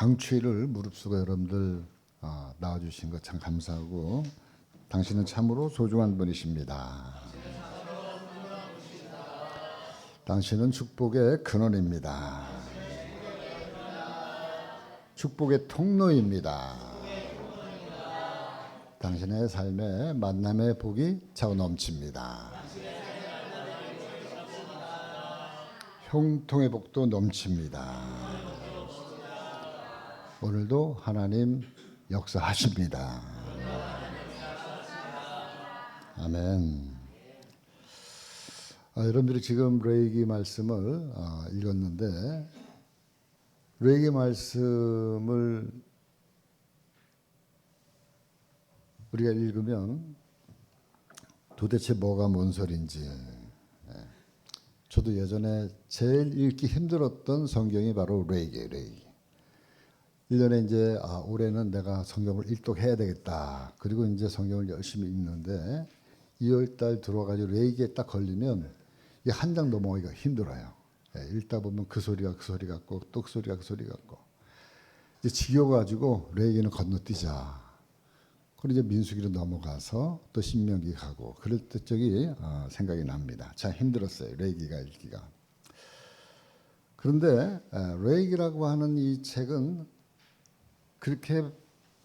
강추위를 무릅쓰고 여러분들 나와주신 것 참 감사하고 당신은 참으로 소중한 분이십니다. 당신은 축복의 근원입니다. 축복의 통로입니다. 당신의 삶에 만남의 복이 차고 넘칩니다. 형통의 복도 넘칩니다. 오늘도 하나님 역사하십니다. 아멘. 여러분들이 지금 레위기 말씀을 읽었는데 레위기 말씀을 우리가 읽으면 도대체 뭐가 뭔 소린지, 저도 예전에 제일 읽기 힘들었던 성경이 바로 레위기. 1년에 이제 올해는 내가 성경을 읽독해야 되겠다. 그리고 이제 성경을 열심히 읽는데 2월달 들어와가지고 레위기에 딱 걸리면 이 한 장 넘어가기가 힘들어요. 읽다 보면 그 소리가 그 소리 같고 또 그 소리가 그 소리 같고 이제 지겨워가지고 레위기는 건너뛰자. 그리고 이제 민수기로 넘어가서 또 신명기 가고 그럴 때 생각이 납니다. 참 힘들었어요. 레위기가 읽기가. 그런데 레위기라고 하는 이 책은 그렇게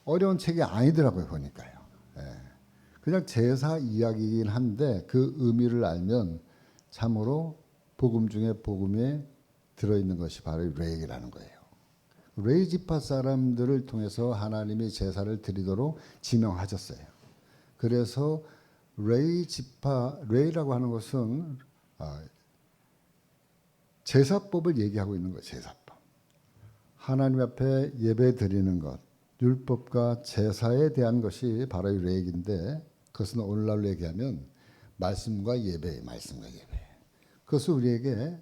어려운 책이 아니더라고요. 보니까요. 그냥 제사 이야기이긴 한데 그 의미를 알면 참으로 복음 중에 복음에 들어있는 것이 바로 레위기라는 거예요. 레위 지파 사람들을 통해서 하나님이 제사를 드리도록 지명하셨어요. 그래서 레위라고 하는 것은 제사법을 얘기하고 있는 거예요. 제사법. 하나님 앞에 예배 드리는 것, 율법과 제사에 대한 것이 바로 이 레위기인데 그것은 오늘날로 얘기하면 말씀과 예배. 그것을 우리에게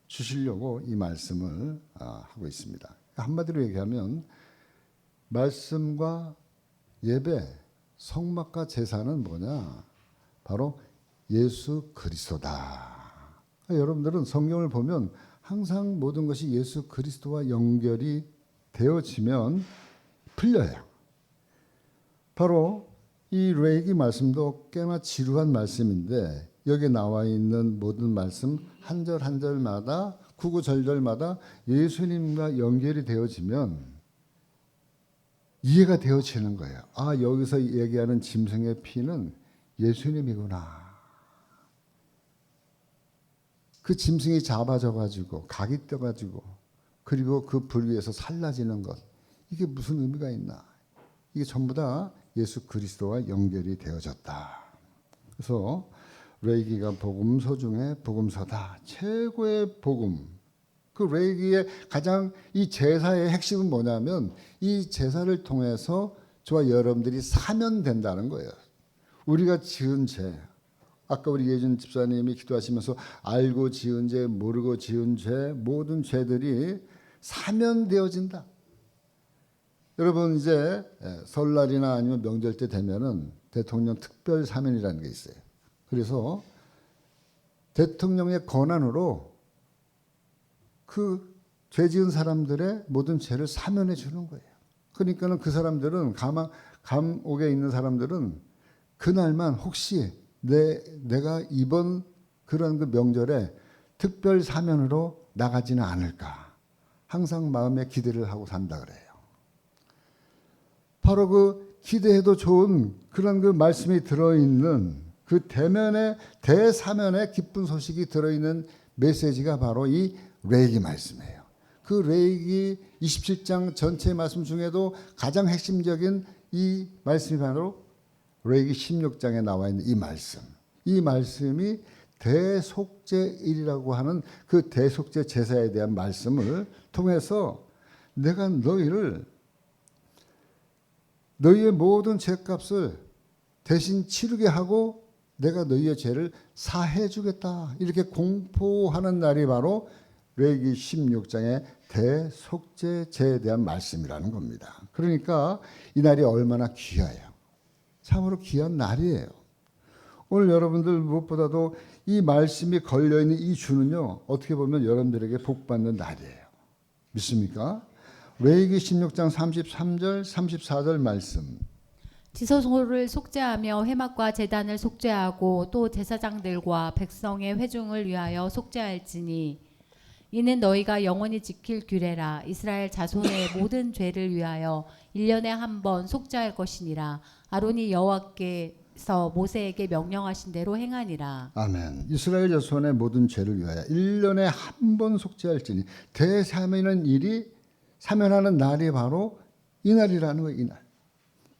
주시려고 이 말씀을 하고 있습니다. 한마디로 얘기하면 말씀과 예배, 성막과 제사는 뭐냐? 바로 예수 그리스도다. 여러분들은 성경을 보면 항상 모든 것이 예수 그리스도와 연결이 되어지면 풀려요. 바로 이 레위기 말씀도 꽤나 지루한 말씀인데 여기 나와 있는 모든 말씀 한 절 한 절마다 구구절절마다 예수님과 연결이 되어지면 이해가 되어지는 거예요. 여기서 얘기하는 짐승의 피는 예수님이구나. 그 짐승이 잡아져가지고 각이 떠가지고 그리고 그 불 위에서 살라지는 것, 이게 무슨 의미가 있나? 이게 전부 다 예수 그리스도와 연결이 되어졌다. 그래서 레위기가 복음서 중에 복음서다. 최고의 복음. 그 레위기의 가장 이 제사의 핵심은 뭐냐면 이 제사를 통해서 저와 여러분들이 사면 된다는 거예요. 우리가 지은 죄. 아까 우리 예준 집사님이 기도하시면서 알고 지은 죄, 모르고 지은 죄, 모든 죄들이 사면되어진다. 여러분 이제 설날이나 아니면 명절 때 되면은 대통령 특별 사면이라는 게 있어요. 그래서 대통령의 권한으로 그 죄 지은 사람들의 모든 죄를 사면해 주는 거예요. 그러니까는 그 사람들은 감옥에 있는 사람들은 그날만 혹시 내가 이번 그런 그 명절에 특별 사면으로 나가지는 않을까 항상 마음에 기대를 하고 산다 그래요. 바로 그 기대해도 좋은 그런 그 말씀이 들어있는 그 대사면의 기쁜 소식이 들어있는 메시지가 바로 이 레위기 말씀이에요. 그 레위기 27장 전체 말씀 중에도 가장 핵심적인 이 말씀이 바로 레위기 16장에 나와 있는 이 말씀. 이 말씀이 대속죄일이라고 하는 그 대속죄 제사에 대한 말씀을 통해서 내가 너희의 모든 죄값을 대신 치르게 하고 내가 너희의 죄를 사해 주겠다. 이렇게 공포하는 날이 바로 레위기 16장의 대속죄제에 대한 말씀이라는 겁니다. 그러니까 이 날이 얼마나 귀해요. 참으로 귀한 날이에요. 오늘 여러분들 무엇보다도 이 말씀이 걸려있는 이 주는요, 어떻게 보면 여러분들에게 복받는 날이에요. 믿습니까? 레위기 16장 33절 34절 말씀. 지소를 속죄하며 회막과 제단을 속죄하고 또 제사장들과 백성의 회중을 위하여 속죄할지니 이는 너희가 영원히 지킬 규례라. 이스라엘 자손의 모든 죄를 위하여 1년에 한 번 속죄할 것이니라. 아론이 여호와께서 모세에게 명령하신 대로 행하니라. 아멘. 이스라엘 자손의 모든 죄를 위하여 1년에 한 번 속죄할지니 대사면하는 일이 사면하는 날이 바로 이 날이라는 거예요. 이 날.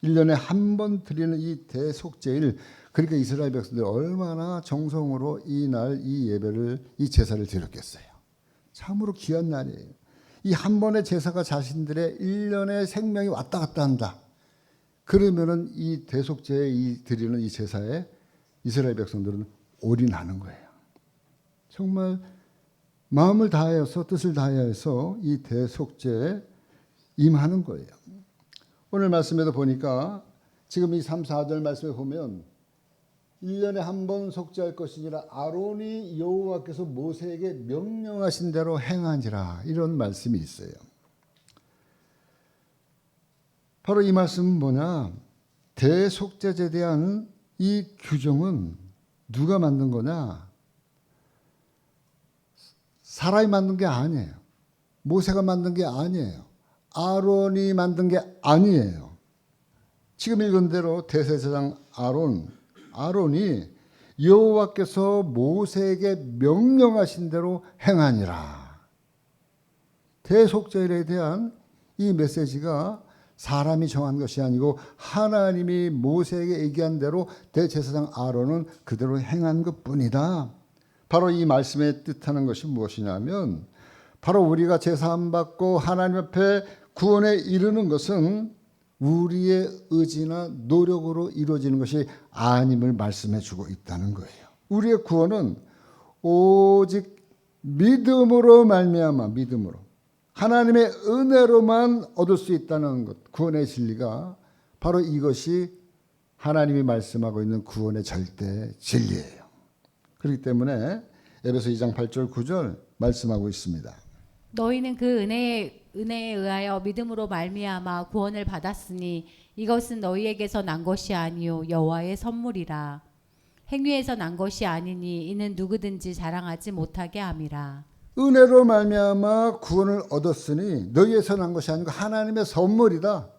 1년에 한 번 드리는 이 대속죄일. 그러니까 이스라엘 백성들이 얼마나 정성으로 이 날 이 예배를 이 제사를 드렸겠어요. 참으로 귀한 날이에요. 이 한 번의 제사가 자신들의 1년의 생명이 왔다 갔다 한다. 그러면은 이 대속죄에 이 드리는 이 제사에 이스라엘 백성들은 올인하는 거예요. 정말 마음을 다해서 뜻을 다해서 이 대속죄에 임하는 거예요. 오늘 말씀에도 보니까 지금 이 3, 4절 말씀에 보면 1년에 한 번 속죄할 것이니라 아론이 여호와께서 모세에게 명령하신 대로 행하니라 이런 말씀이 있어요. 바로 이 말씀은 뭐냐? 대속죄에 대한 이 규정은 누가 만든 거냐? 사람이 만든 게 아니에요. 모세가 만든 게 아니에요. 아론이 만든 게 아니에요. 지금 읽은 대로 대제사장 아론이 여호와께서 모세에게 명령하신 대로 행하니라. 대속죄에 대한 이 메시지가 사람이 정한 것이 아니고 하나님이 모세에게 얘기한 대로 대제사장 아론은 그대로 행한 것뿐이다. 바로 이 말씀의 뜻하는 것이 무엇이냐면 바로 우리가 제사함 받고 하나님 앞에 구원에 이르는 것은 우리의 의지나 노력으로 이루어지는 것이 아님을 말씀해 주고 있다는 거예요. 우리의 구원은 오직 믿음으로 말미암아 믿음으로 하나님의 은혜로만 얻을 수 있다는 것, 구원의 진리가 바로 이것이 하나님이 말씀하고 있는 구원의 절대 진리예요. 그렇기 때문에 에베소 2장 8절 9절 말씀하고 있습니다. 너희는 그 은혜에 의하여 믿음으로 말미암아 구원을 받았으니 이것은 너희에게서 난 것이 아니요 여호와의 선물이라. 행위에서 난 것이 아니니 이는 누구든지 자랑하지 못하게 함이라. 은혜로 말미암아 구원을 얻었으니 너희에서 난 것이 아니고 하나님의 선물이다.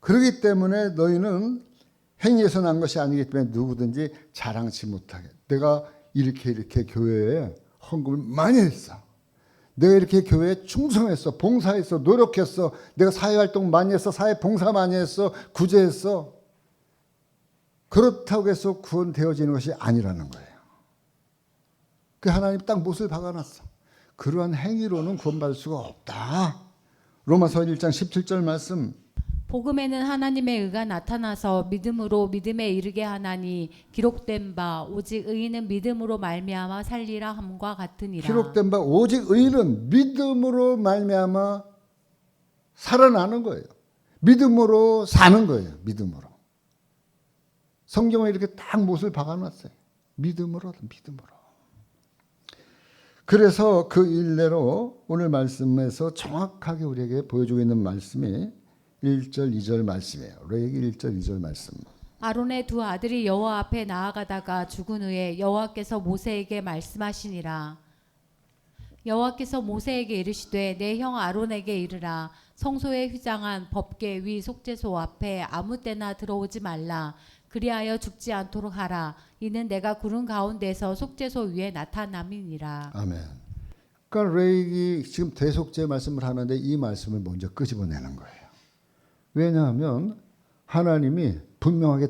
그렇기 때문에 너희는 행위에서 난 것이 아니기 때문에 누구든지 자랑치 못하게. 내가 이렇게 교회에 헌금을 많이 했어. 내가 이렇게 교회에 충성했어. 봉사했어. 노력했어. 내가 사회활동 많이 했어. 사회봉사 많이 했어. 구제했어. 그렇다고 해서 구원되어지는 것이 아니라는 거예요. 그 하나님 딱 못을 박아놨어. 그러한 행위로는 구원받을 수가 없다. 로마서 1장 17절 말씀. 복음에는 하나님의 의가 나타나서 믿음으로 믿음에 이르게 하나니 기록된 바 오직 의인은 믿음으로 말미암아 살리라 함과 같으니라. 기록된 바 오직 의인은 믿음으로 말미암아 살아나는 거예요. 믿음으로 사는 거예요. 믿음으로. 성경은 이렇게 딱 못을 박아놨어요. 믿음으로. 그래서 그 일례로 오늘 말씀에서 정확하게 우리에게 보여주고 있는 말씀이 1절 2절 말씀이에요. 레위기 1절 2절 말씀. 아론의 두 아들이 여호와 앞에 나아가다가 죽은 후에 여호와께서 모세에게 말씀하시니라. 여호와께서 모세에게 이르시되 내 형 아론에게 이르라. 성소에 휘장한 법궤 위 속죄소 앞에 아무 때나 들어오지 말라. 그리하여 죽지 않도록 하라. 이는 내가 구름 가운데서 속죄소 위에 나타남이니라. 아멘. 그러니까 레위기 지금 대속죄 말씀을 하는데 이 말씀을 먼저 끄집어내는 거예요. 왜냐하면 하나님이 분명하게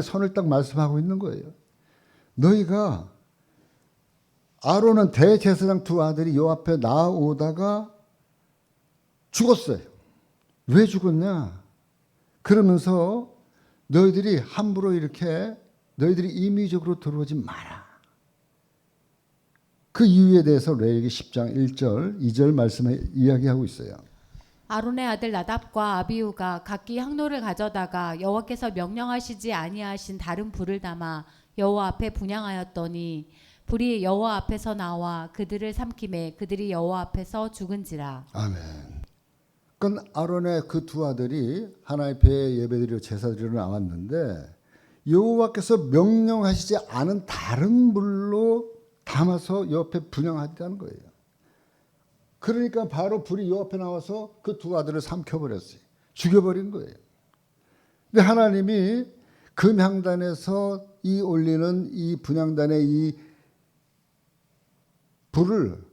선을 딱 말씀하고 있는 거예요. 너희가 아론은 대제사장 두 아들이 요 앞에 나오다가 죽었어요. 왜 죽었냐? 그러면서 너희들이 함부로 이렇게 너희들이 임의적으로 들어오지 마라. 그 이유에 대해서 레위기 10장 1절 2절 말씀에 이야기하고 있어요. 아론의 아들 나답과 아비후가 각기 향로를 가져다가 여호와께서 명령하시지 아니하신 다른 불을 담아 여호와 앞에 분향하였더니 불이 여호와 앞에서 나와 그들을 삼키매 그들이 여호와 앞에서 죽은지라. 아멘. 그건 아론의 그 두 아들이 하나님 앞에 예배드리러 제사드리러 나왔는데 여호와께서 명령하시지 않은 다른 불로 담아서 옆에 분향하다는 거예요. 그러니까 바로 불이 요 앞에 나와서 그 두 아들을 삼켜버렸어요. 죽여버린 거예요. 근데 하나님이 금향단에서 이 올리는 이 분향단의 이 불을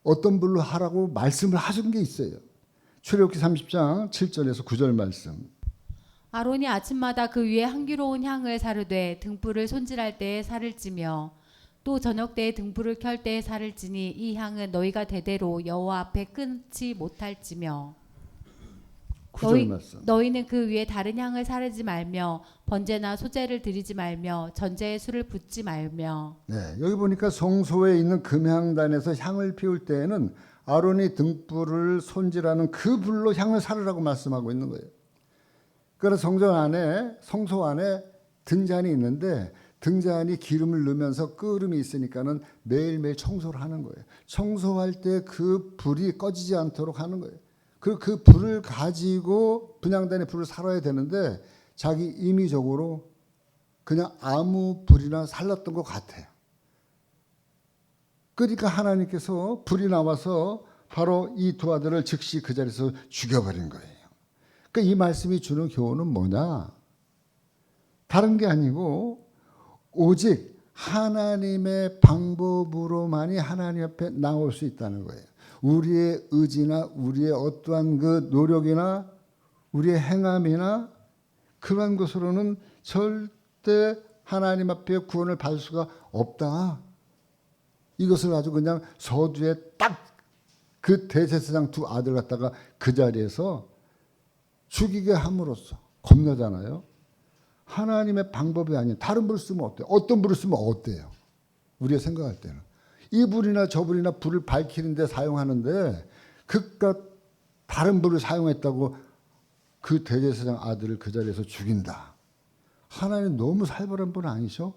어떤 불로 하라고 말씀을 하신 게 있어요. 출애굽기 30장 7절에서 9절 말씀. 아론이 아침마다 그 위에 향기로운 향을 사르되 등불을 손질할 때에 살을 찌며 또 저녁 때에 등불을 켤 때에 살을 찌니 이 향은 너희가 대대로 여호와 앞에 끊지 못할지며 9절 말씀. 너희는 그 위에 다른 향을 사르지 말며 번제나 소제를 드리지 말며 전제에 술을 붓지 말며. 네, 여기 보니까 성소에 있는 금향단에서 향을 피울 때에는 아론이 등불을 손질하는 그 불로 향을 사르라고 말씀하고 있는 거예요. 그래서 성소 안에 등잔이 있는데 등잔이 기름을 넣으면서 끓음이 있으니까는 매일매일 청소를 하는 거예요. 청소할 때 그 불이 꺼지지 않도록 하는 거예요. 그리고 그 불을 가지고 분향단에 불을 살아야 되는데 자기 임의적으로 그냥 아무 불이나 살랐던 것 같아요. 그러니까 하나님께서 불이 나와서 바로 이 두 아들을 즉시 그 자리에서 죽여버린 거예요. 그러니까 이 말씀이 주는 교훈은 뭐냐? 다른 게 아니고 오직 하나님의 방법으로만이 하나님 앞에 나올 수 있다는 거예요. 우리의 의지나 우리의 어떠한 그 노력이나 우리의 행함이나 그러한 것으로는 절대 하나님 앞에 구원을 받을 수가 없다. 이것을 아주 그냥 서두에 딱 그 대제사장 두 아들 갖다가 그 자리에서 죽이게 함으로써 겁나잖아요. 하나님의 방법이 아닌 다른 불을 쓰면 어때요? 어떤 불을 쓰면 어때요? 우리가 생각할 때는 이 불이나 저 불이나 불을 밝히는데 사용하는데 그깟 다른 불을 사용했다고 그 대제사장 아들을 그 자리에서 죽인다. 하나님 너무 살벌한 분 아니셔?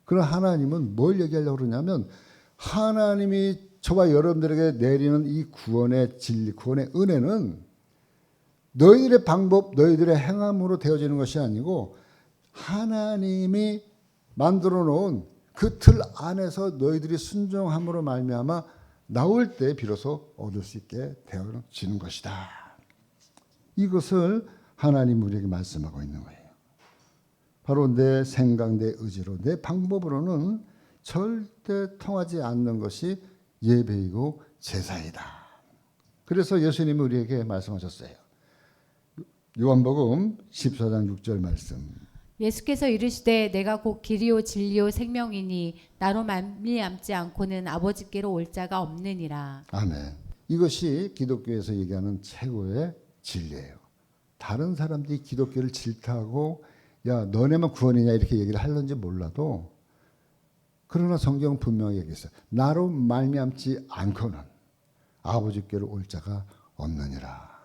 그러나 하나님은 뭘 얘기하려고 그러냐면 하나님이 저와 여러분들에게 내리는 이 구원의 진리, 구원의 은혜는 너희들의 방법, 너희들의 행함으로 되어지는 것이 아니고 하나님이 만들어 놓은 그 틀 안에서 너희들이 순종함으로 말미암아 나올 때 비로소 얻을 수 있게 되어지는 것이다. 이것을 하나님 우리에게 말씀하고 있는 거예요. 바로 내 생각, 내 의지로, 내 방법으로는 절대 통하지 않는 것이 예배이고 제사이다. 그래서 예수님이 우리에게 말씀하셨어요. 요한복음 14장 6절 말씀. 예수께서 이르시되 내가 곧 길이요 진리요 생명이니 나로 말미암지 않고는 아버지께로 올 자가 없느니라. 아멘. 이것이 기독교에서 얘기하는 최고의 진리예요. 다른 사람들이 기독교를 질타하고 야 너네만 구원이냐 이렇게 얘기를 하는지 몰라도 그러나 성경은 분명히 얘기했어요. 나로 말미암지 않고는 아버지께로 올 자가 없느니라.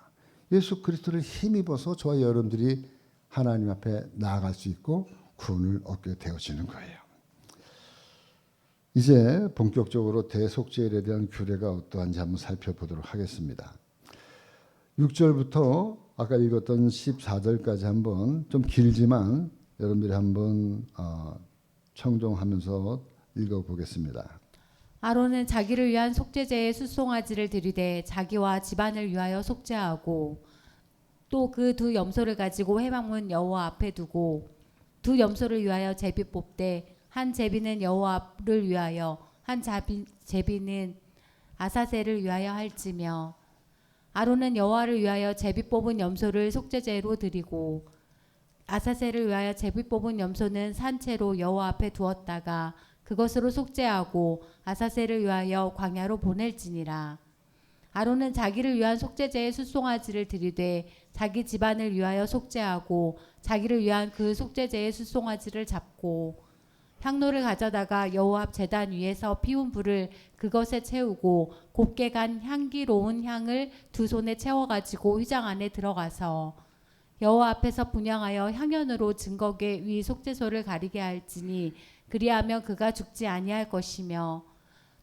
예수 그리스도를 힘입어서 저와 여러분들이 하나님 앞에 나아갈 수 있고 구원을 얻게 되어지는 거예요. 이제 본격적으로 대속죄에 대한 규례가 어떠한지 한번 살펴보도록 하겠습니다. 6절부터 아까 읽었던 14절까지 한번 좀 길지만 여러분들이 한번 청종하면서 읽어보겠습니다. 아론은 자기를 위한 속죄제의 숫송아지를 드리되 자기와 집안을 위하여 속죄하고 또 그 두 염소를 가지고 회막문 여호와 앞에 두고 두 염소를 위하여 제비 뽑되 한 제비는 여호와를 위하여 한 제비는 아사셀을 위하여 할지며 아론은 여호와를 위하여 제비 뽑은 염소를 속죄제로 드리고 아사셀을 위하여 제비 뽑은 염소는 산채로 여호와 앞에 두었다가 그것으로 속죄하고 아사셀을 위하여 광야로 보낼지니라. 아론은 자기를 위한 속죄제의 숫송아지를 드리되 자기 집안을 위하여 속죄하고 자기를 위한 그 속죄제의 숫송아지를 잡고 향로를 가져다가 여호와 앞 제단 위에서 피운 불을 그것에 채우고 곱게 간 향기로운 향을 두 손에 채워가지고 휘장 안에 들어가서 여호와 앞에서 분향하여 향연으로 증거계 위 속죄소를 가리게 할지니 그리하면 그가 죽지 아니할 것이며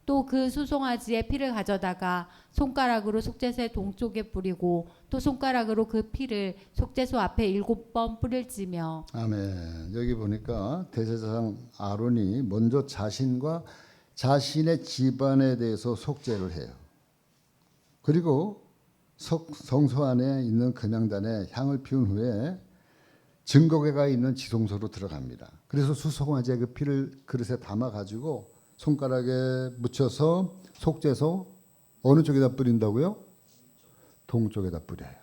또 그 수송아지의 피를 가져다가 손가락으로 속죄소의 동쪽에 뿌리고 또 손가락으로 그 피를 속죄소 앞에 7번 뿌릴지며. 아멘. 여기 보니까 대제사장 아론이 먼저 자신과 자신의 집안에 대해서 속죄를 해요. 그리고 성소 안에 있는 금양단에 향을 피운 후에 증거궤가 있는 지성소로 들어갑니다. 그래서 수송아지의 그 피를 그릇에 담아 가지고 손가락에 묻혀서 속죄소 어느 쪽에다 뿌린다고요? 동쪽에다 뿌려요.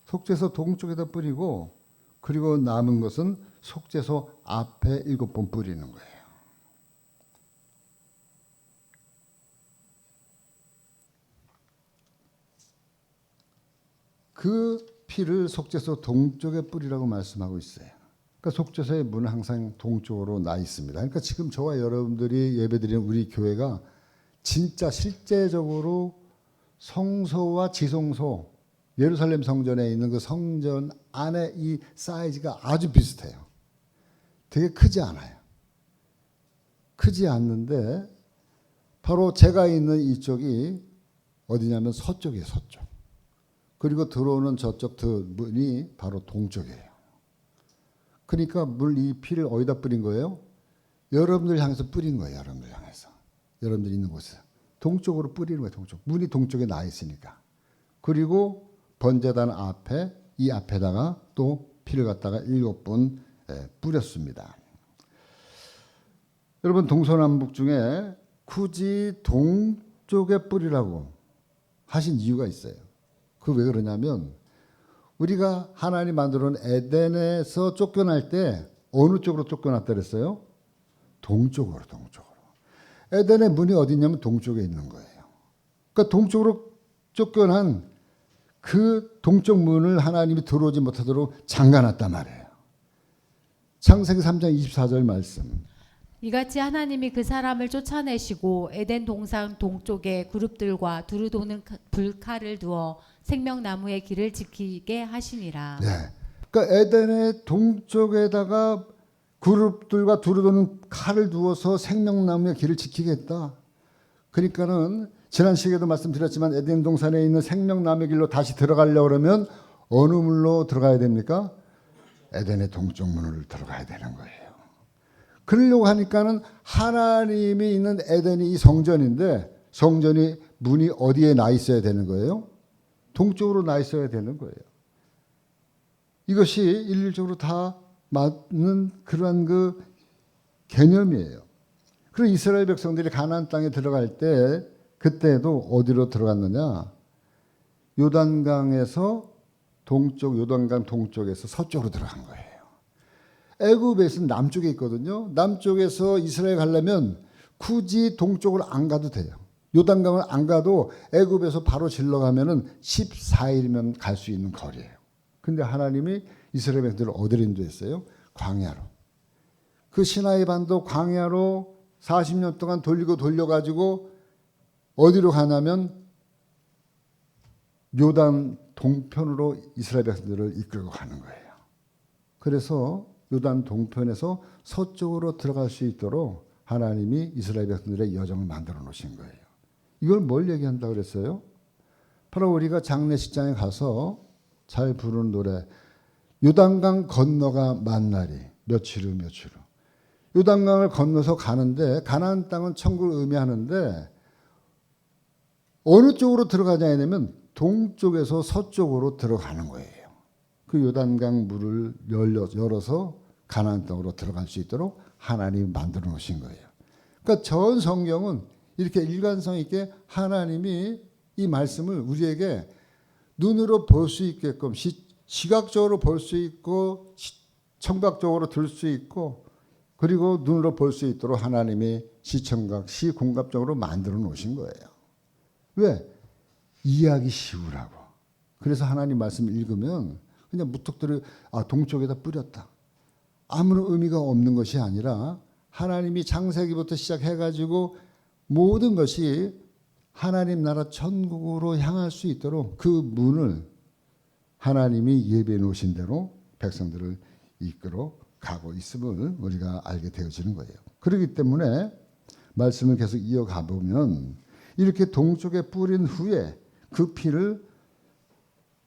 속죄소 동쪽에다 뿌리고 그리고 남은 것은 속죄소 앞에 7번 뿌리는 거예요. 그 피를 속죄소 동쪽에 뿌리라고 말씀하고 있어요. 그러니까 속죄소의 문은 항상 동쪽으로 나 있습니다. 그러니까 지금 저와 여러분들이 예배드리는 우리 교회가 진짜 실제적으로 성소와 지성소, 예루살렘 성전에 있는 그 성전 안에 이 사이즈가 아주 비슷해요. 되게 크지 않아요. 크지 않는데 바로 제가 있는 이쪽이 어디냐면 서쪽이에요. 서쪽. 그리고 들어오는 저쪽 문이 바로 동쪽이에요. 그러니까 이 피를 어디다 뿌린 거예요? 여러분들 향해서 뿌린 거예요. 여러분들 향해서. 여러분들 있는 곳에. 동쪽으로 뿌리는 거예요. 동쪽. 문이 동쪽에 나 있으니까. 그리고 번제단 앞에 이 앞에다가 또 피를 갖다가 7번 뿌렸습니다. 여러분 동서남북 중에 굳이 동쪽에 뿌리라고 하신 이유가 있어요. 그 왜 그러냐면 우리가 하나님 만들어 놓은 에덴에서 쫓겨날 때 어느 쪽으로 쫓겨났다 그랬어요? 동쪽으로. 에덴의 문이 어디 있냐면 동쪽에 있는 거예요. 그러니까 동쪽으로 쫓겨난 그 동쪽 문을 하나님이 들어오지 못하도록 잠가놨단 말이에요. 창세기 3장 24절 말씀. 이같이 하나님이 그 사람을 쫓아내시고 에덴 동산 동쪽에 그룹들과 두루 도는 불칼을 두어 생명나무의 길을 지키게 하시니라. 네. 그러니까 에덴의 동쪽에다가 그룹들과 두루 도는 칼을 두어서 생명나무의 길을 지키겠다. 그러니까는 지난 시간에도 말씀드렸지만 에덴 동산에 있는 생명나무의 길로 다시 들어가려고 그러면 어느 문으로 들어가야 됩니까? 에덴의 동쪽 문을 들어가야 되는 거예요. 그러려고 하니까는 하나님이 있는 에덴이 이 성전인데 성전이 문이 어디에 나 있어야 되는 거예요? 동쪽으로 나 있어야 되는 거예요. 이것이 일률적으로 다 맞는 그러한 그 개념이에요. 그리고 이스라엘 백성들이 가나안 땅에 들어갈 때 그때도 어디로 들어갔느냐? 요단강에서 동쪽, 요단강 동쪽에서 서쪽으로 들어간 거예요. 애굽에서는 남쪽에 있거든요. 남쪽에서 이스라엘 가려면 굳이 동쪽으로 안 가도 돼요. 요단강을 안 가도 애굽에서 바로 질러가면은 14일이면 갈 수 있는 거리예요. 근데 하나님이 이스라엘 백성들을 어디로 인도했어요? 광야로. 그 시나이 반도 광야로 40년 동안 돌려가지고 어디로 가냐면 요단 동편으로 이스라엘 백성들을 이끌고 가는 거예요. 그래서 요단 동편에서 서쪽으로 들어갈 수 있도록 하나님이 이스라엘 백성들의 여정을 만들어 놓으신 거예요. 이걸 뭘 얘기한다고 그랬어요? 바로 우리가 장례식장에 가서 잘 부르는 노래 요단강 건너가 만날이 며칠 후 요단강을 건너서 가는데 가나안 땅은 천국을 의미하는데 어느 쪽으로 들어가냐 하면 동쪽에서 서쪽으로 들어가는 거예요. 그 요단강 물을 열어서 가나안 땅으로 들어갈 수 있도록 하나님이 만들어 놓으신 거예요. 그러니까 전 성경은 이렇게 일관성 있게 하나님이 이 말씀을 우리에게 눈으로 볼 수 있게끔 시각적으로 볼 수 있고 청각적으로 들 수 있고 그리고 눈으로 볼 수 있도록 하나님이 시청각, 시공각적으로 만들어 놓으신 거예요. 왜? 이해하기 쉬우라고. 그래서 하나님 말씀 읽으면 그냥 무턱대로 동쪽에다 뿌렸다. 아무런 의미가 없는 것이 아니라 하나님이 창세기부터 시작해가지고 모든 것이 하나님 나라 천국으로 향할 수 있도록 그 문을 하나님이 예배해 놓으신 대로 백성들을 이끌어 가고 있음을 우리가 알게 되어지는 거예요. 그렇기 때문에 말씀을 계속 이어가 보면 이렇게 동쪽에 뿌린 후에 그 피를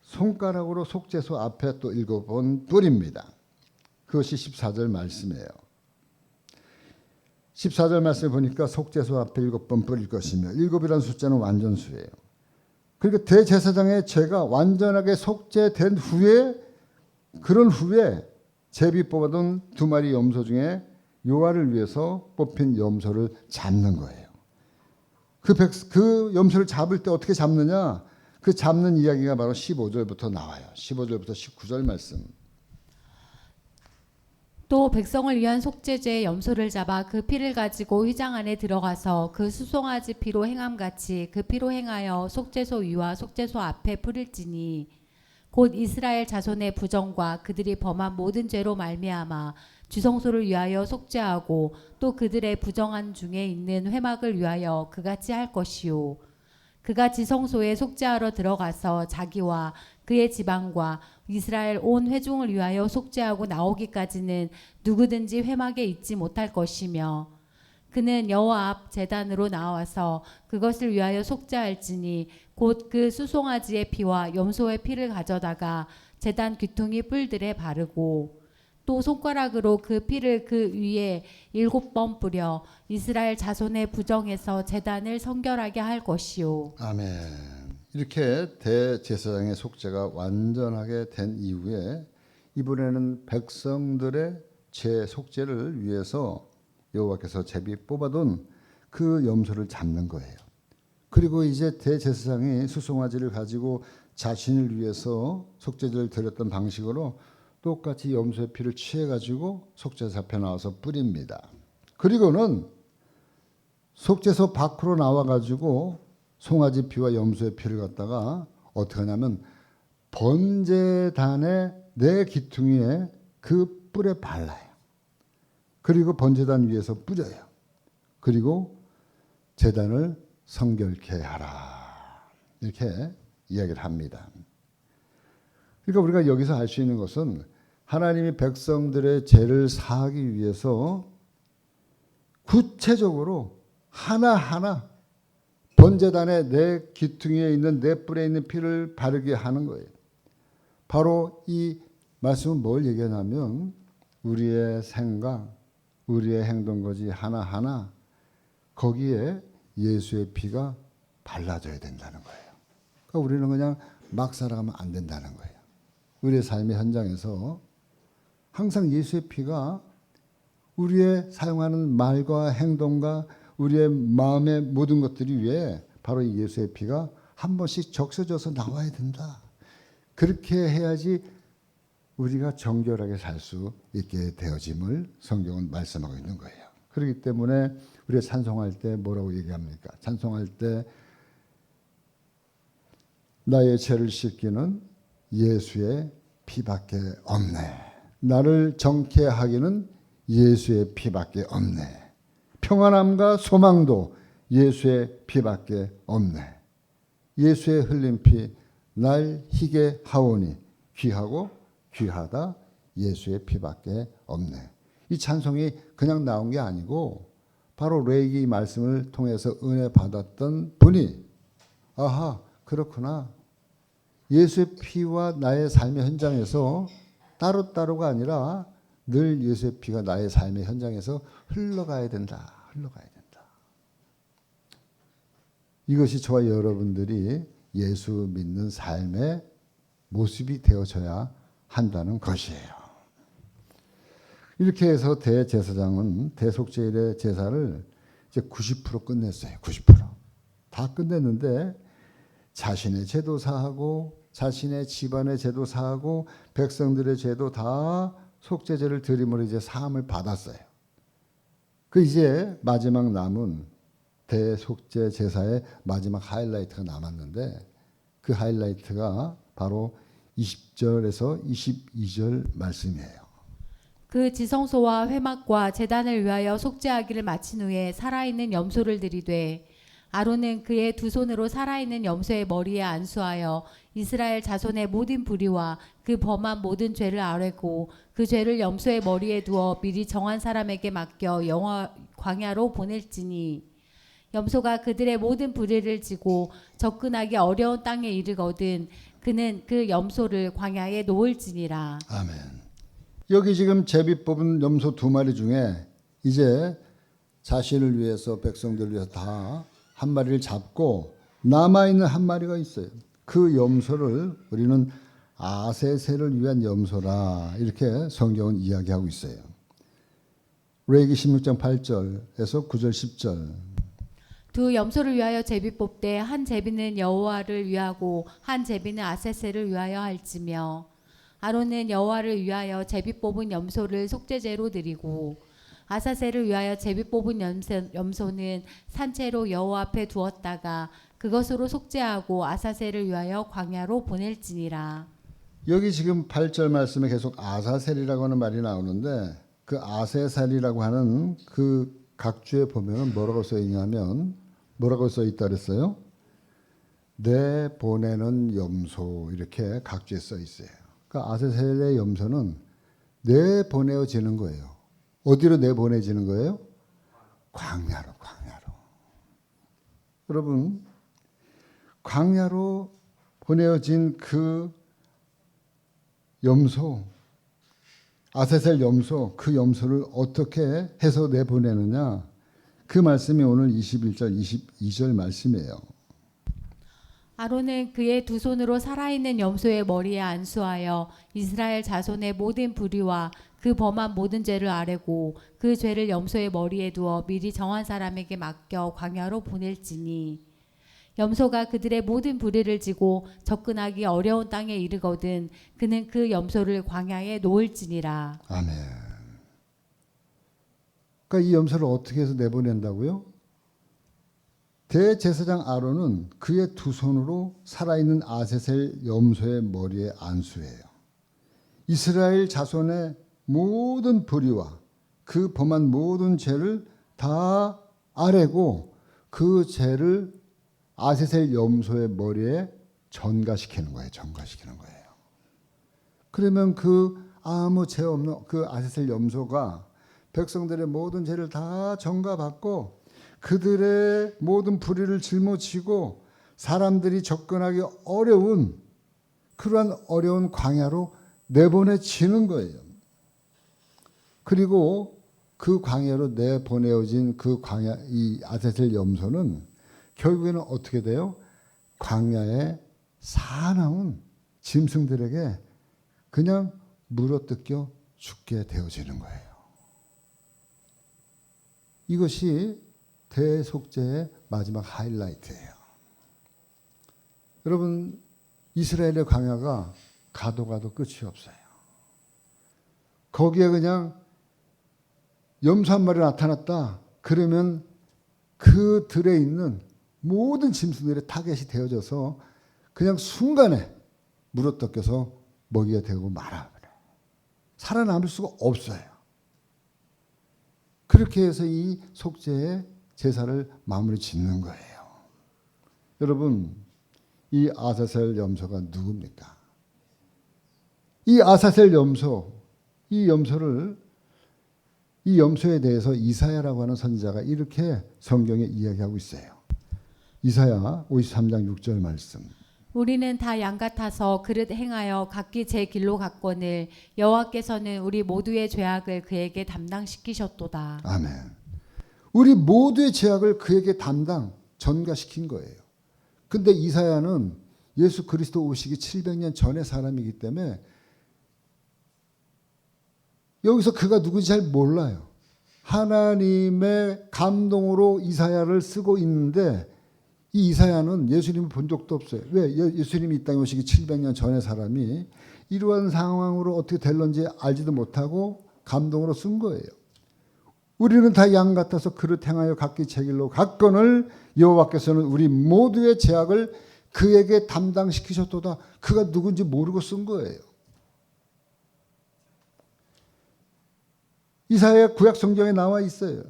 손가락으로 속죄소 앞에 또 7번 뿌립니다. 그것이 14절 말씀이에요. 14절 말씀을 보니까 속죄소 앞에 7번 뿌릴 것이며 7이라는 숫자는 완전수예요. 그러니까 대제사장의 죄가 완전하게 속죄된 후에 그런 후에 제비 뽑아둔 2마리 염소 중에 요아를 위해서 뽑힌 염소를 잡는 거예요. 그 염소를 잡을 때 어떻게 잡느냐? 그 잡는 이야기가 바로 15절부터 나와요. 15절부터 19절 말씀. 또 백성을 위한 속죄제의 염소를 잡아 그 피를 가지고 휘장 안에 들어가서 그 수송아지 피로 행함같이 그 피로 행하여 속죄소 위와 속죄소 앞에 뿌릴지니 곧 이스라엘 자손의 부정과 그들이 범한 모든 죄로 말미암아 주성소를 위하여 속죄하고 또 그들의 부정한 중에 있는 회막을 위하여 그같이 할 것이요 그가 지성소에 속죄하러 들어가서 자기와 그의 지방과 이스라엘 온 회중을 위하여 속죄하고 나오기까지는 누구든지 회막에 있지 못할 것이며 그는 여호와 앞 제단으로 나와서 그것을 위하여 속죄할지니 곧 그 수송아지의 피와 염소의 피를 가져다가 제단 귀퉁이 뿔들에 바르고 또 손가락으로 그 피를 그 위에 7번 뿌려 이스라엘 자손의 부정에서 제단을 성결하게 할 것이요. 아멘. 이렇게 대제사장의 속죄가 완전하게 된 이후에 이번에는 백성들의 죄 속죄를 위해서 여호와께서 제비 뽑아둔 그 염소를 잡는 거예요. 그리고 이제 대제사장이 수송아지를 가지고 자신을 위해서 속죄제를 드렸던 방식으로 똑같이 염소의 피를 취해가지고 속죄소 앞에 나와서 뿌립니다. 그리고는 속죄소 밖으로 나와가지고 송아지 피와 염소의 피를 갖다가 어떻게 하냐면 번제단의 내 기퉁이에 그 뿔에 발라요. 그리고 번제단 위에서 뿌려요. 그리고 제단을 성결케 하라. 이렇게 이야기를 합니다. 그러니까 우리가 여기서 알 수 있는 것은 하나님이 백성들의 죄를 사하기 위해서 구체적으로 하나하나 번제단의 내 기퉁이에 있는 내 뿔에 있는 피를 바르게 하는 거예요. 바로 이 말씀은 뭘 얘기하냐면 우리의 생각, 우리의 행동거지 하나하나 거기에 예수의 피가 발라져야 된다는 거예요. 그러니까 우리는 그냥 막 살아가면 안 된다는 거예요. 우리의 삶의 현장에서 항상 예수의 피가 우리의 사용하는 말과 행동과 우리의 마음의 모든 것들이 위에 바로 이 예수의 피가 한 번씩 적셔져서 나와야 된다. 그렇게 해야지 우리가 정결하게 살 수 있게 되어짐을 성경은 말씀하고 있는 거예요. 그렇기 때문에 우리가 찬송할 때 뭐라고 얘기합니까? 찬송할 때 나의 죄를 씻기는 예수의 피밖에 없네. 나를 정케 하기는 예수의 피밖에 없네. 평안함과 소망도 예수의 피밖에 없네. 예수의 흘린 피 날 희게 하오니 귀하고 귀하다 예수의 피밖에 없네. 이 찬송이 그냥 나온 게 아니고 바로 레이기 말씀을 통해서 은혜 받았던 분이 아하 그렇구나. 예수의 피와 나의 삶의 현장에서 따로따로가 아니라 늘 예수의 피가 나의 삶의 현장에서 흘러가야 된다. 흘러가야 된다. 이것이 저와 여러분들이 예수 믿는 삶의 모습이 되어져야 한다는 것이에요. 이렇게 해서 대제사장은 대속죄일의 제사를 이제 90% 끝냈어요. 90%. 다 끝냈는데 자신의 죄도 사하고 자신의 집안의 죄도 사하고 백성들의 죄도 다 속죄제를 드림으로 이제 사함을 받았어요. 그 이제 마지막 남은 대속죄 제사의 마지막 하이라이트가 남았는데 그 하이라이트가 바로 20절에서 22절 말씀이에요. 그 지성소와 회막과 제단을 위하여 속죄하기를 마친 후에 살아있는 염소를 들이되 아론은 그의 두 손으로 살아있는 염소의 머리에 안수하여 이스라엘 자손의 모든 불의와 그 범한 모든 죄를 아뢰고 그 죄를 염소의 머리에 두어 미리 정한 사람에게 맡겨 광야로 보낼지니 염소가 그들의 모든 불의를 지고 접근하기 어려운 땅에 이르거든 그는 그 염소를 광야에 놓을지니라. 아멘. 여기 지금 제비 뽑은 염소 2마리 중에 이제 자신을 위해서 백성들을 위해서 다 한 마리를 잡고 남아있는 한 마리가 있어요. 그 염소를 우리는 아세셀을 위한 염소라 이렇게 성경은 이야기하고 있어요. 레위기 16장 8절에서 9절 10절. 두 염소를 위하여 제비 뽑되 한 제비는 여호와를 위하고 한 제비는 아세셀을 위하여 할지며 아론은 여호와를 위하여 제비 뽑은 염소를 속죄제로 드리고 아사셀을 위하여 제비 뽑은 염소는 산채로 여호와 앞에 두었다가 그것으로 속죄하고 아사셀을 위하여 광야로 보낼지니라. 여기 지금 8절 말씀에 계속 아사셀이라고 하는 말이 나오는데 그 아세살이라고 하는 그 각주에 보면 뭐라고 써 있냐면 뭐라고 써 있다 그랬어요? 내 보내는 염소 이렇게 각주에 써 있어요. 그 아세셀의 염소는 내 보내어지는 거예요. 어디로 내보내지는 거예요? 광야로. 여러분 광야로 보내어진 그 염소 아세셀 염소 그 염소를 어떻게 해서 내보내느냐 그 말씀이 오늘 21절 22절 말씀이에요. 아론은 그의 두 손으로 살아있는 염소의 머리에 안수하여 이스라엘 자손의 모든 불의와 그 범한 모든 죄를 아뢰고 그 죄를 염소의 머리에 두어 미리 정한 사람에게 맡겨 광야로 보낼지니 염소가 그들의 모든 불의를 지고 접근하기 어려운 땅에 이르거든 그는 그 염소를 광야에 놓을지니라. 아멘. 그러니까 이 염소를 어떻게 해서 내보낸다고요? 대제사장 아론은 그의 두 손으로 살아있는 아세셀 염소의 머리에 안수해요. 이스라엘 자손의 모든 불의와 그 범한 모든 죄를 다 아뢰고 그 죄를 아세셀 염소의 머리에 전가시키는 거예요. 그러면 그 아무 죄 없는 그 아세셀 염소가 백성들의 모든 죄를 다 전가받고 그들의 모든 불의를 짊어지고 사람들이 접근하기 어려운 그러한 어려운 광야로 내보내지는 거예요. 그리고 그 광야로 내보내어진 그 광야 이 아세셀 염소는 결국에는 어떻게 돼요? 광야에 사나운 짐승들에게 그냥 물어뜯겨 죽게 되어지는 거예요. 이것이 대속죄의 마지막 하이라이트예요. 여러분 이스라엘의 광야가 가도 끝이 없어요. 거기에 그냥 염소 한 마리 나타났다. 그러면 그 들에 있는 모든 짐승들의 타겟이 되어져서 그냥 순간에 물어뜯겨서 먹이가 되고 말아버려요. 살아남을 수가 없어요. 그렇게 해서 이 속죄의 제사를 마무리 짓는 거예요. 여러분 이 아사셀 염소가 누굽니까? 이 아사셀 염소, 이 염소에 대해서 이사야라고 하는 선지자가 이렇게 성경에 이야기하고 있어요. 이사야 53장 6절 말씀. 우리는 다 양 같아서 그릇 행하여 각기 제 길로 갔거늘 여호와께서는 우리 모두의 죄악을 그에게 담당시키셨도다. 아멘. 우리 모두의 죄악을 그에게 전가시킨 거예요. 근데 이사야는 예수 그리스도 오시기 700년 전의 사람이기 때문에 여기서 그가 누군지 잘 몰라요. 하나님의 감동으로 이사야를 쓰고 있는데 이 이사야는 예수님을 본 적도 없어요. 왜? 예수님이 이 땅에 오시기 700년 전의 사람이 이러한 상황으로 어떻게 될런지 알지도 못하고 감동으로 쓴 거예요. 우리는 다 양 같아서 그릇 행하여 각기 제 길로 갔거늘 여호와께서는 우리 모두의 죄악을 그에게 담당시키셨도다. 그가 누군지 모르고 쓴 거예요. 이사야 구약 성경에 나와 있어요.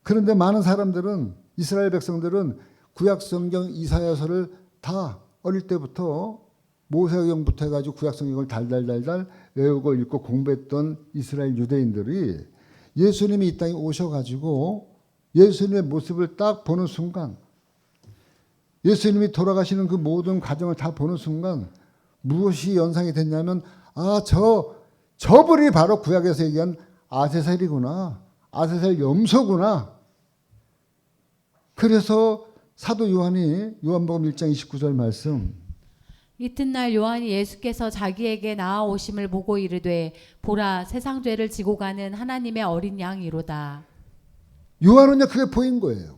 그런데 많은 사람들은 이스라엘 백성들은 구약 성경 이사야서를 다 어릴 때부터 모세경부터 해가지고 구약 성경을 달달달달 외우고 읽고 공부했던 이스라엘 유대인들이 예수님이 이 땅에 오셔가지고 예수님의 모습을 딱 보는 순간, 예수님이 돌아가시는 그 모든 과정을 다 보는 순간 무엇이 연상이 됐냐면, 아, 저분이 바로 구약에서 얘기한 아세셀이구나, 아세셀 염소구나. 그래서 사도 요한이 요한복음 1장 29절 말씀, 이튿날 요한이 예수께서 자기에게 나아오심을 보고 이르되 보라 세상 죄를 지고 가는 하나님의 어린 양이로다. 요한은요 그게 보인 거예요.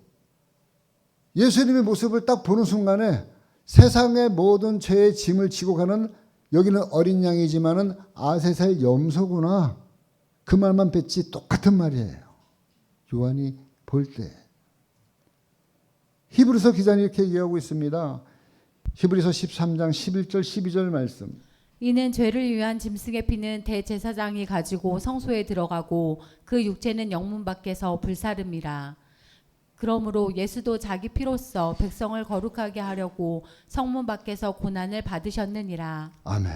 예수님의 모습을 딱 보는 순간에 세상의 모든 죄의 짐을 지고 가는, 여기는 어린 양이지만은 아세셀 염소구나, 그 말만 뺐지 똑같은 말이에요. 요한이 볼 때. 히브리서 기자는 이렇게 얘기하고 있습니다. 히브리서 13장 11절 12절 말씀. 이는 죄를 위한 짐승의 피는 대제사장이 가지고 성소에 들어가고 그 육체는 영문 밖에서 불사름이라. 그러므로 예수도 자기 피로써 백성을 거룩하게 하려고 성문 밖에서 고난을 받으셨느니라. 아멘.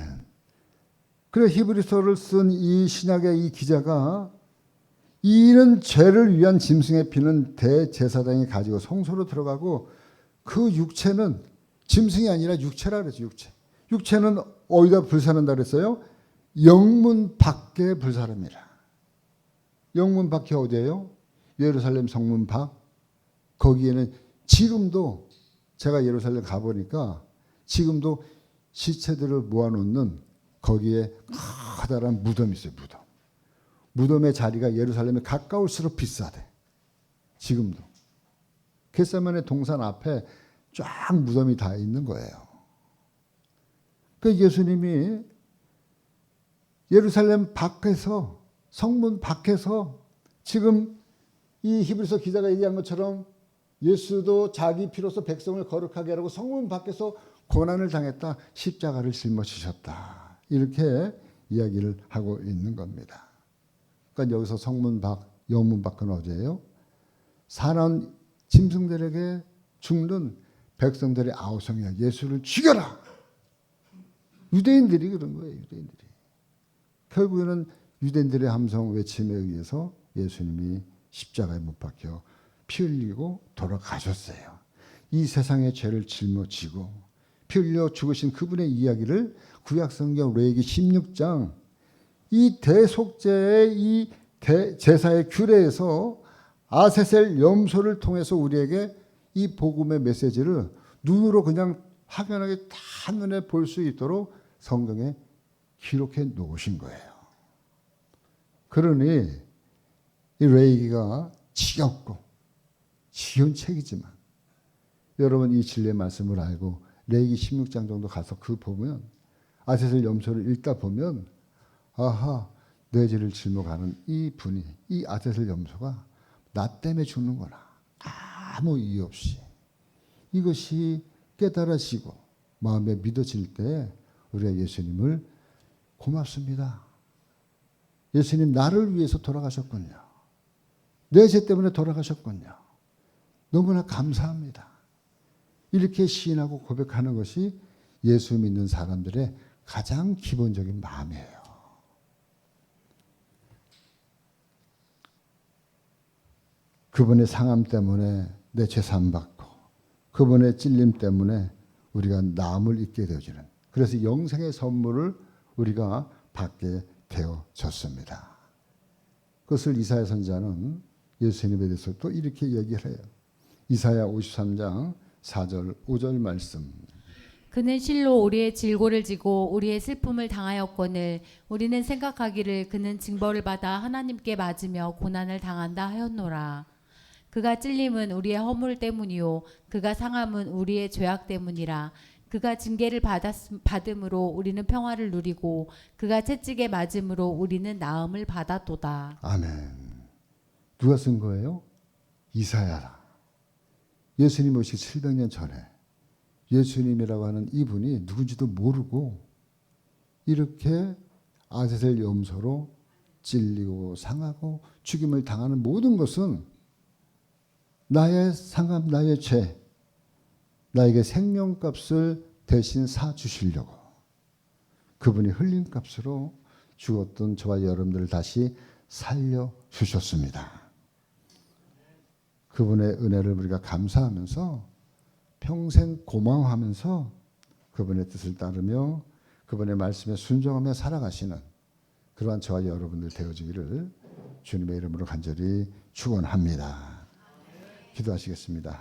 그래 히브리서를 쓴 이 신약의 이 기자가, 이는 죄를 위한 짐승의 피는 대제사장이 가지고 성소로 들어가고 그 육체는, 짐승이 아니라 육체라 그랬죠. 육체는 어디다 불사른다 그랬어요? 영문 밖에 불사릅니다. 영문 밖이 어디예요? 예루살렘 성문 밖. 거기에는 지금도, 제가 예루살렘 가보니까 지금도 시체들을 모아놓는 거기에 커다란 무덤이 있어요. 무덤의 자리가 예루살렘에 가까울수록 비싸대. 지금도. 겟세마네 동산 앞에 쫙 무덤이 다 있는 거예요. 그 예수님이 예루살렘 밖에서, 성문 밖에서, 지금 이 히브리서 기자가 얘기한 것처럼 예수도 자기 피로서 백성을 거룩하게 하라고 성문 밖에서 고난을 당했다, 십자가를 짊어지셨다, 이렇게 이야기를 하고 있는 겁니다. 그러니까 여기서 성문 밖, 영문 밖은 어디예요? 사나운 짐승들에게 죽는 백성들의 아우성이야. 예수를 죽여라. 유대인들이 그런 거예요. 유대인들이. 결국에는 유대인들의 함성 외침에 의해서 예수님이 십자가에 못 박혀 피 흘리고 돌아가셨어요. 이 세상의 죄를 짊어지고 피 흘려 죽으신 그분의 이야기를 구약성경 레위기 16장 이 대속죄의 이 제사의 규례에서 아세셀 염소를 통해서 우리에게 이 복음의 메시지를 눈으로 그냥 확연하게 다 한눈에 볼 수 있도록 성경에 기록해 놓으신 거예요. 그러니 이 레위기가 지겹고 쉬운 책이지만 여러분 이 진리의 말씀을 알고 레위기 16장 정도 가서 그 보면 아세셀 염소를 읽다 보면 아하, 내 죄를 짊어가는 이 분이, 이 아세셀 염소가 나 때문에 죽는구나. 아무 이유 없이. 이것이 깨달아지고 마음에 믿어질 때 우리가 예수님을 고맙습니다. 예수님 나를 위해서 돌아가셨군요. 내 죄 때문에 돌아가셨군요. 너무나 감사합니다. 이렇게 시인하고 고백하는 것이 예수 믿는 사람들의 가장 기본적인 마음이에요. 그분의 상함 때문에 내 죄 사함받고 그분의 찔림 때문에 우리가 나음을 입게 되어지는, 그래서 영생의 선물을 우리가 받게 되어졌습니다. 그것을 이사야 선지자는 예수님에 대해서 또 이렇게 얘기를 해요. 이사야 53장 4절 5절 말씀. 그는 실로 우리의 질고를 지고 우리의 슬픔을 당하였거늘 우리는 생각하기를 그는 징벌을 받아 하나님께 맞으며 고난을 당한다 하였노라. 그가 찔림은 우리의 허물 때문이요 그가 상함은 우리의 죄악 때문이라. 그가 징계를 받음으로 우리는 평화를 누리고 그가 채찍에 맞음으로 우리는 나음을 받았도다. 아멘. 누가 쓴 거예요? 이사야라. 예수님 오시기 700년 전에 예수님이라고 하는 이분이 누군지도 모르고 이렇게 아세셀 염소로 찔리고 상하고 죽임을 당하는 모든 것은 나의 상함, 나의 죄, 나에게 생명값을 대신 사주시려고 그분이 흘림값으로 죽었던 저와 여러분들을 다시 살려주셨습니다. 그분의 은혜를 우리가 감사하면서 평생 고마워하면서 그분의 뜻을 따르며 그분의 말씀에 순종하며 살아가시는 그러한 저와 여러분들 되어지기를 주님의 이름으로 간절히 축원합니다. 기도하시겠습니다.